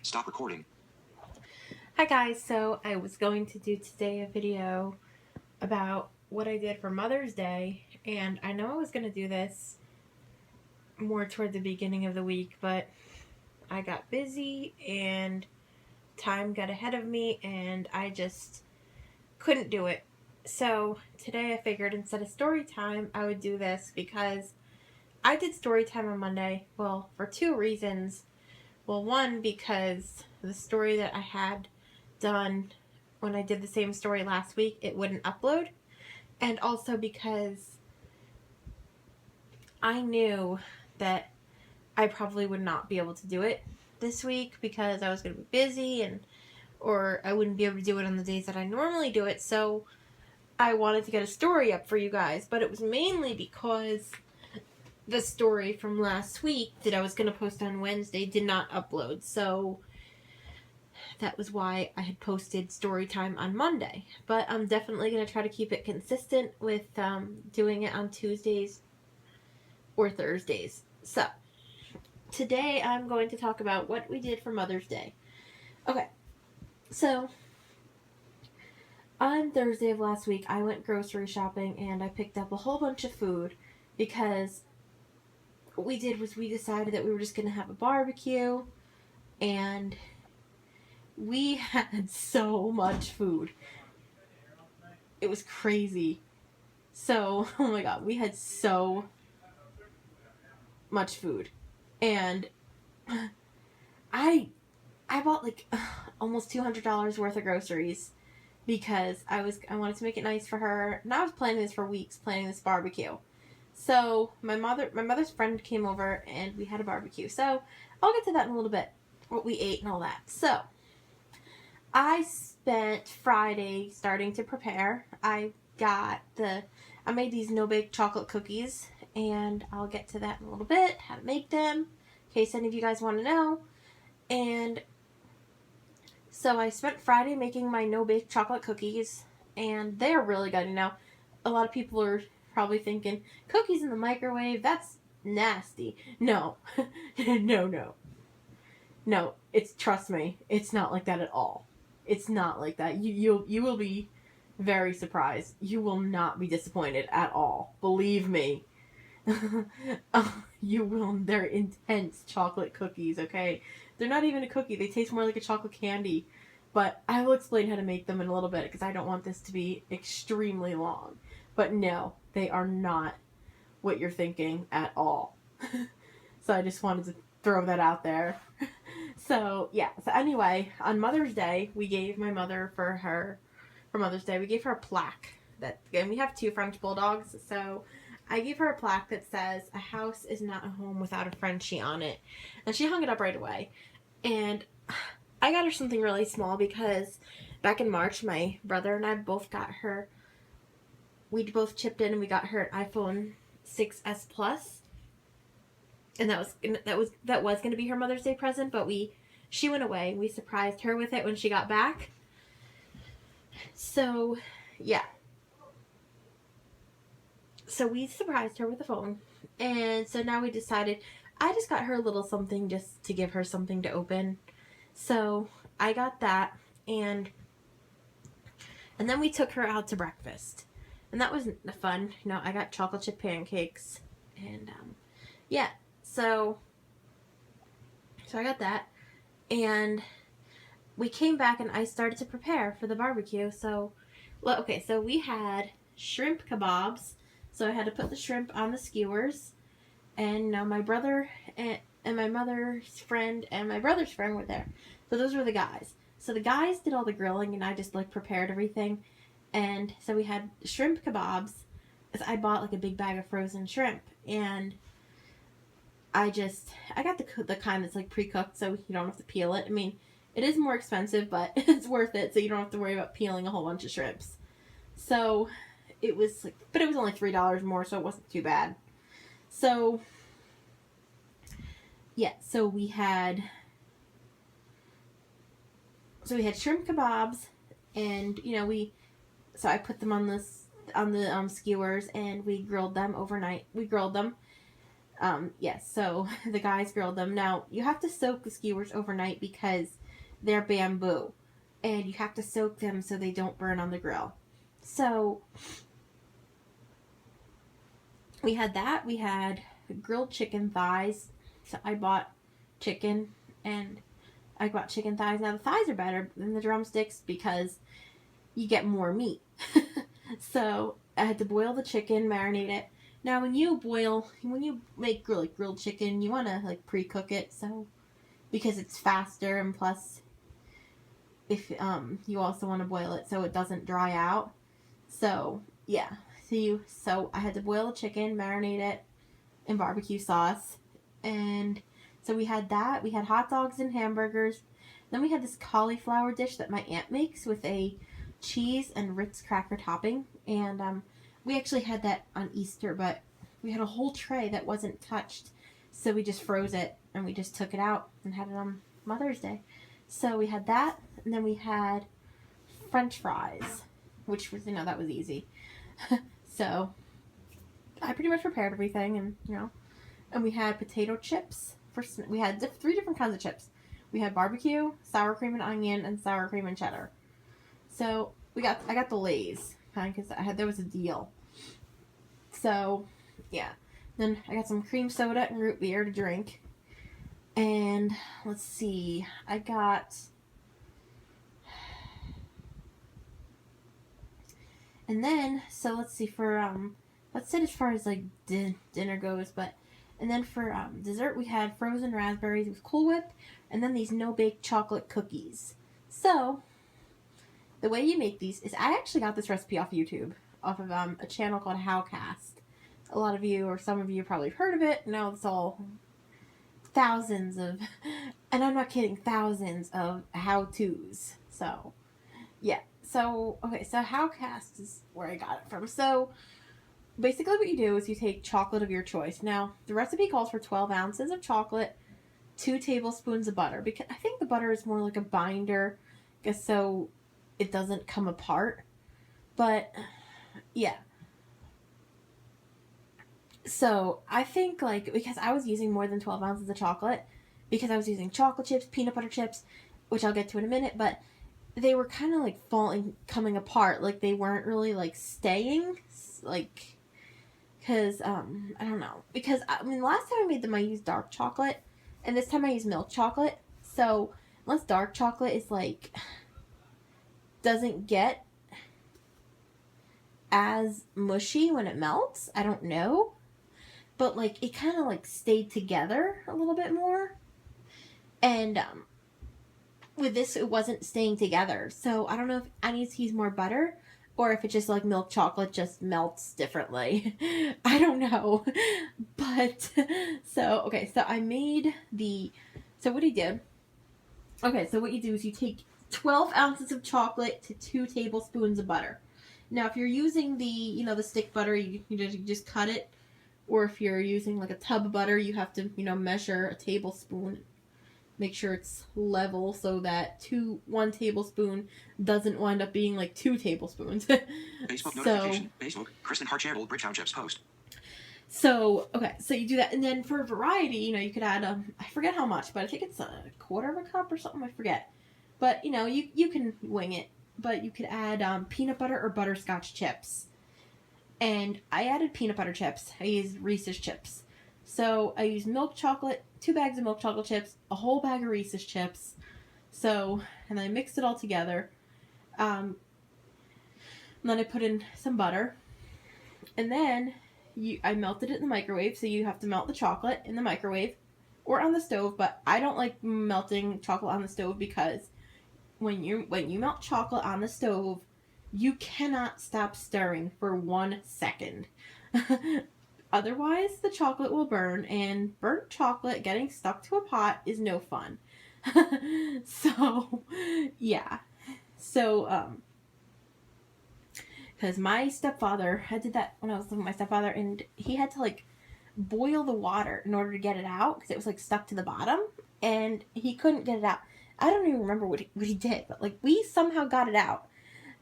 Stop recording. Hi guys, so I was going to do today a video about what I did for Mother's Day, and I know I was going to do this more toward the beginning of the week, but I got busy and time got ahead of me and I just couldn't do it. So today I figured instead of story time, I would do this because I did story time on Monday, well, for two reasons. Well, one, because the story that I had done when I did the same story last week, it wouldn't upload. And also because I knew that I probably would not be able to do it this week because I was going to be busy or I wouldn't be able to do it on the days that I normally do it. So I wanted to get a story up for you guys, but it was mainly because the story from last week that I was going to post on Wednesday did not upload. So that was why I had posted story time on Monday. But I'm definitely going to try to keep it consistent with doing it on Tuesdays or Thursdays. So today I'm going to talk about what we did for Mother's Day. Okay, so on Thursday of last week, I went grocery shopping and I picked up a whole bunch of food because what we did was we decided that we were just going to have a barbecue and we had so much food. It was crazy. So, oh my god, we had so much food. And I bought like almost $200 worth of groceries because I wanted to make it nice for her. And I was planning this for weeks, planning this barbecue. So my mother's friend came over and we had a barbecue. So I'll get to that in a little bit, what we ate and all that. So I spent Friday starting to prepare. I made these no-bake chocolate cookies, and I'll get to that in a little bit, how to make them, in case any of you guys want to know. And so I spent Friday making my no-bake chocolate cookies, and they're really good. A lot of people are probably thinking, cookies in the microwave, that's nasty. No. No, trust me, it's not like that at all. It's not like that. You will be very surprised. You will not be disappointed at all. Believe me. You will. They're intense chocolate cookies, okay? They're not even a cookie. They taste more like a chocolate candy. But I will explain how to make them in a little bit because I don't want this to be extremely long. But no, they are not what you're thinking at all. So I just wanted to throw that out there. So anyway, on Mother's Day, we gave my mother for Mother's Day, we gave her a plaque and we have two French bulldogs, so I gave her a plaque that says, "A house is not a home without a Frenchie" on it. And she hung it up right away. And I got her something really small because back in March, my brother and I we both chipped in and we got her an iPhone 6s Plus. And that was going to be her Mother's Day present, but she went away. We surprised her with it when she got back. So, yeah. So we surprised her with a phone. And so now we decided, I just got her a little something just to give her something to open. So I got that, and then we took her out to breakfast. And that was fun. I got chocolate chip pancakes. And, yeah. So I got that. And we came back and I started to prepare for the barbecue. So we had shrimp kebabs. So I had to put the shrimp on the skewers. And my brother and my mother's friend and my brother's friend were there. So those were the guys. So the guys did all the grilling and I just prepared everything. And so we had shrimp kebabs. I bought a big bag of frozen shrimp, and I got the kind that's pre-cooked, so you don't have to peel it. I mean, it is more expensive, but it's worth it, so you don't have to worry about peeling a whole bunch of shrimps. So it was but it was only $3 more, so it wasn't too bad. So yeah, so we had shrimp kebabs, and so I put them on the skewers, and we grilled them overnight. We grilled them. Yes, so the guys grilled them. Now, you have to soak the skewers overnight because they're bamboo. And you have to soak them so they don't burn on the grill. So, we had that. We had grilled chicken thighs. So, I bought chicken and I bought chicken thighs. Now, the thighs are better than the drumsticks because you get more meat. So, I had to boil the chicken, marinate it. Now, when you make grilled chicken, you want to like pre-cook it, so because it's faster, and plus, if you also want to boil it so it doesn't dry out. So yeah, so I had to boil the chicken, marinate it in barbecue sauce, and so we had that. We had hot dogs and hamburgers. Then we had this cauliflower dish that my aunt makes with a cheese and Ritz cracker topping, and we actually had that on Easter, but we had a whole tray that wasn't touched, so we just froze it and we just took it out and had it on Mother's Day. So we had that, and then we had French fries, which was that was easy. So I pretty much prepared everything, and we had potato chips. We had 3 different kinds of chips. We had barbecue, sour cream and onion, and sour cream and cheddar. So I got the Lay's because there was a deal. So yeah, then I got some cream soda and root beer to drink. And let's see, and then so let's see for let's say as far as like dinner goes, and then for dessert we had frozen raspberries with Cool Whip, and then these no-bake chocolate cookies. So the way you make these is I actually got this recipe off YouTube, off of a channel called Howcast. A lot of you, or some of you, probably heard of it. No, it's all thousands of, and I'm not kidding, thousands of how-tos. So, yeah. So, okay, so Howcast is where I got it from. So, basically what you do is you take chocolate of your choice. Now, the recipe calls for 12 ounces of chocolate, 2 tablespoons of butter, because I think the butter is more like a binder, so it doesn't come apart. But, yeah. So, I think, because I was using more than 12 ounces of chocolate, because I was using chocolate chips, peanut butter chips, which I'll get to in a minute, but they were kind of, coming apart. They weren't really, staying, because, I don't know. Because, last time I made them, I used dark chocolate, and this time I used milk chocolate. So, unless dark chocolate is, doesn't get as mushy when it melts, I don't know. But, it kind of, stayed together a little bit more. And, with this, it wasn't staying together. So, I don't know if I need to use more butter, or if it's just, milk chocolate just melts differently. I don't know. But, so I made so what I did, so what you do is you take 12 ounces of chocolate to 2 tablespoons of butter. Now, if you're using the stick butter, you just cut it. Or if you're using a tub of butter, you have to, measure a tablespoon. Make sure it's level so that 1 tablespoon doesn't wind up being 2 tablespoons. Facebook notification. Facebook. Kristen Harchandler, Bridgetown Chips post. So, so you do that. And then for variety, you could add, I forget how much, but I think it's a quarter of a cup or something, I forget. But, you can wing it. But you could add peanut butter or butterscotch chips. And I added peanut butter chips. I used Reese's chips. So I used milk chocolate, 2 bags of milk chocolate chips, a whole bag of Reese's chips. So, and I mixed it all together. And then I put in some butter. And then I melted it in the microwave. So you have to melt the chocolate in the microwave or on the stove. But I don't like melting chocolate on the stove because when you melt chocolate on the stove, you cannot stop stirring for 1 second. Otherwise, the chocolate will burn, and burnt chocolate getting stuck to a pot is no fun. So, yeah. So, because my stepfather, I did that when I was living with my stepfather, and he had to, boil the water in order to get it out, because it was, stuck to the bottom, and he couldn't get it out. I don't even remember what he did, but, we somehow got it out.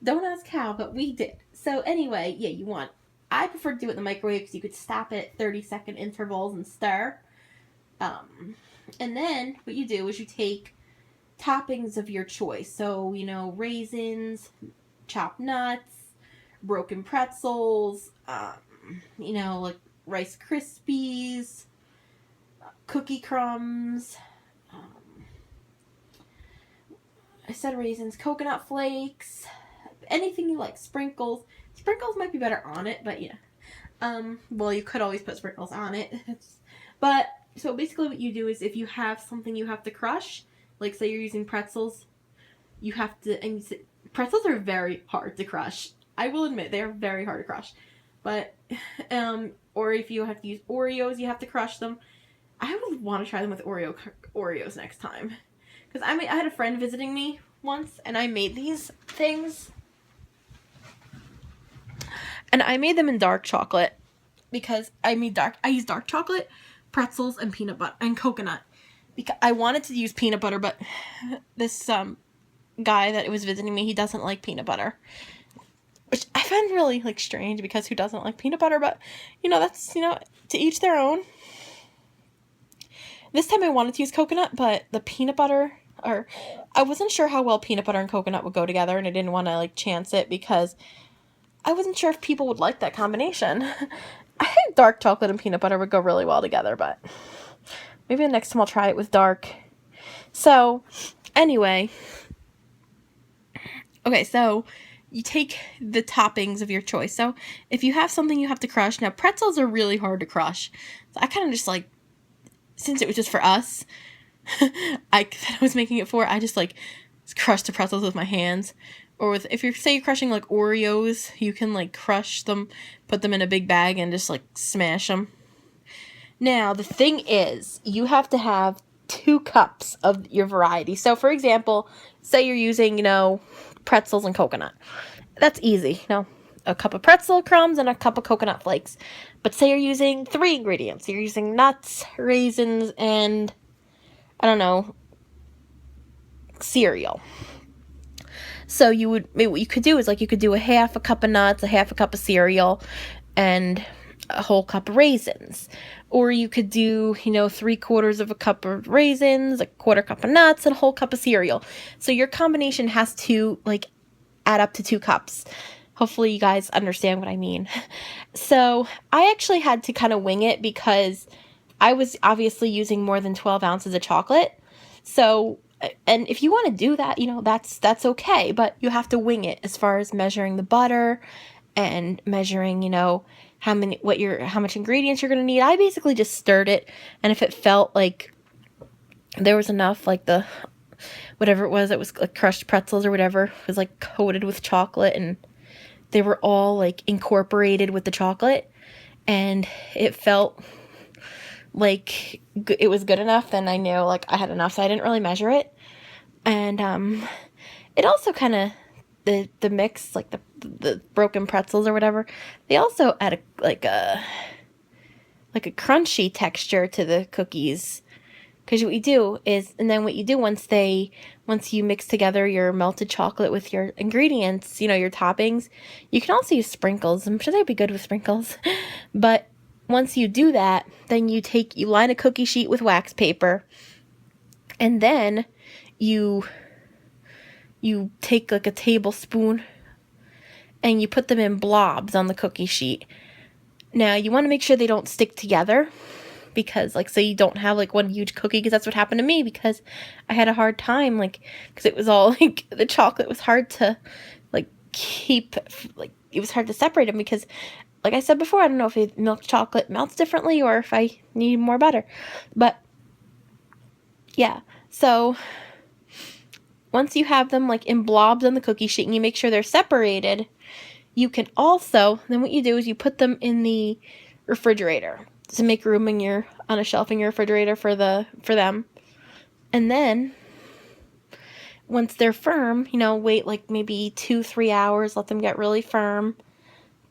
Don't ask how, but we did. So, anyway, yeah, you want I prefer to do it in the microwave because you could stop it at 30-second intervals and stir. And then what you do is you take toppings of your choice. So, you know, raisins, chopped nuts, broken pretzels, you know, like Rice Krispies, cookie crumbs, I said raisins, coconut flakes, anything you like, sprinkles. Sprinkles might be better on it, but yeah. Well, you could always put sprinkles on it. But, so basically what you do is if you have something you have to crush, like say you're using pretzels, you have to, and pretzels are very hard to crush. I will admit, they are very hard to crush. But, or if you have to use Oreos, you have to crush them. I would want to try them with Oreos next time. Because I had a friend visiting me once, and I made these things. And I made them in dark chocolate. Because I used dark chocolate, pretzels, and peanut butter, and coconut. Because I wanted to use peanut butter, but this guy that was visiting me, he doesn't like peanut butter. Which I find really, like, strange, because who doesn't like peanut butter? But, you know, that's, you know, to each their own. This time I wanted to use coconut, but the peanut butter, or I wasn't sure how well peanut butter and coconut would go together, and I didn't want to, like, chance it, because I wasn't sure if people would like that combination. I think dark chocolate and peanut butter would go really well together, but maybe the next time I'll try it with dark. So, anyway. Okay, so you take the toppings of your choice. So, if you have something you have to crush, now pretzels are really hard to crush. So, I kind of just, like, since it was just for us, I was making it for, I just, like, crushed the pretzels with my hands. Or with, if you're, say you're crushing, like, Oreos, you can, like, crush them, put them in a big bag, and just, like, smash them. Now, the thing is, you have to have 2 cups of your variety. So, for example, say you're using, you know, pretzels and coconut. That's easy, you know, a cup of pretzel crumbs and a cup of coconut flakes. But say you're using 3 ingredients. You're using nuts, raisins, and, I don't know, cereal. So what you could do is, like, you could do a half a cup of nuts, a half a cup of cereal, and a whole cup of raisins. Or you could do, you know, 3/4 of a cup of raisins, a 1/4 cup of nuts, and a whole cup of cereal. So your combination has to, like, add up to 2 cups. Hopefully you guys understand what I mean. So I actually had to kind of wing it, because I was obviously using more than 12 ounces of chocolate. So, and if you want to do that, you know, that's okay, but you have to wing it as far as measuring the butter and measuring, you know, how much ingredients you're going to need. I basically just stirred it, and if it felt like there was enough, like whatever it was like crushed pretzels or whatever was like coated with chocolate, and they were all like incorporated with the chocolate, and it felt like it was good enough, then I knew like I had enough, so I didn't really measure it. And it also kind of, the mix, like the broken pretzels or whatever, they also add a crunchy texture to the cookies. Because what you do is, and then what you do once you mix together your melted chocolate with your ingredients, you know, your toppings, you can also use sprinkles. I'm sure they'd be good with sprinkles. But once you do that, then you line a cookie sheet with wax paper, and then you take like a tablespoon and you put them in blobs on the cookie sheet. Now, you want to make sure they don't stick together, because, like, so you don't have, like, one huge cookie, because that's what happened to me, because I had a hard time, like, because it was all, like, the chocolate was hard to, like, keep, like, it was hard to separate them, because, like I said before, I don't know if milk chocolate melts differently, or if I need more butter, but, yeah, so once you have them, like, in blobs on the cookie sheet, and you make sure they're separated, you can also, then what you do is you put them in the refrigerator to make room on a shelf in your refrigerator for them. And then once they're firm, you know, wait like maybe 2-3 hours, let them get really firm.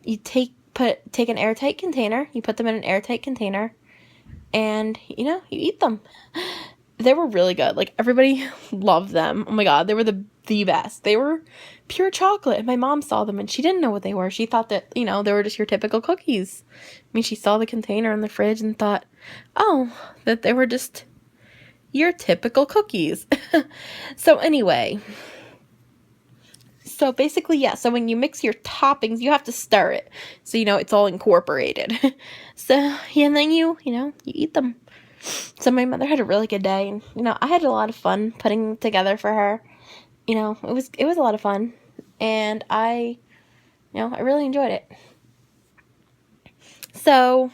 You take an airtight container, you put them in an airtight container, and, you know, you eat them. They were really good. Like, everybody loved them. Oh my god, they were the the best. They were pure chocolate, and my mom saw them, and she didn't know what they were. She thought that, you know, they were just your typical cookies. I mean, she saw the container in the fridge and thought, oh, that they were just your typical cookies. So anyway, so basically, yeah, so when you mix your toppings, you have to stir it, so, you know, it's all incorporated. So, yeah, and then you eat them. So my mother had a really good day, and, you know, I had a lot of fun putting them together for her. You know, it was a lot of fun, and I really enjoyed it. So,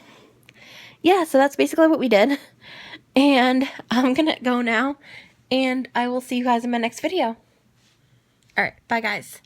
yeah, so that's basically what we did, and I'm gonna go now, and I will see you guys in my next video. Alright, bye guys.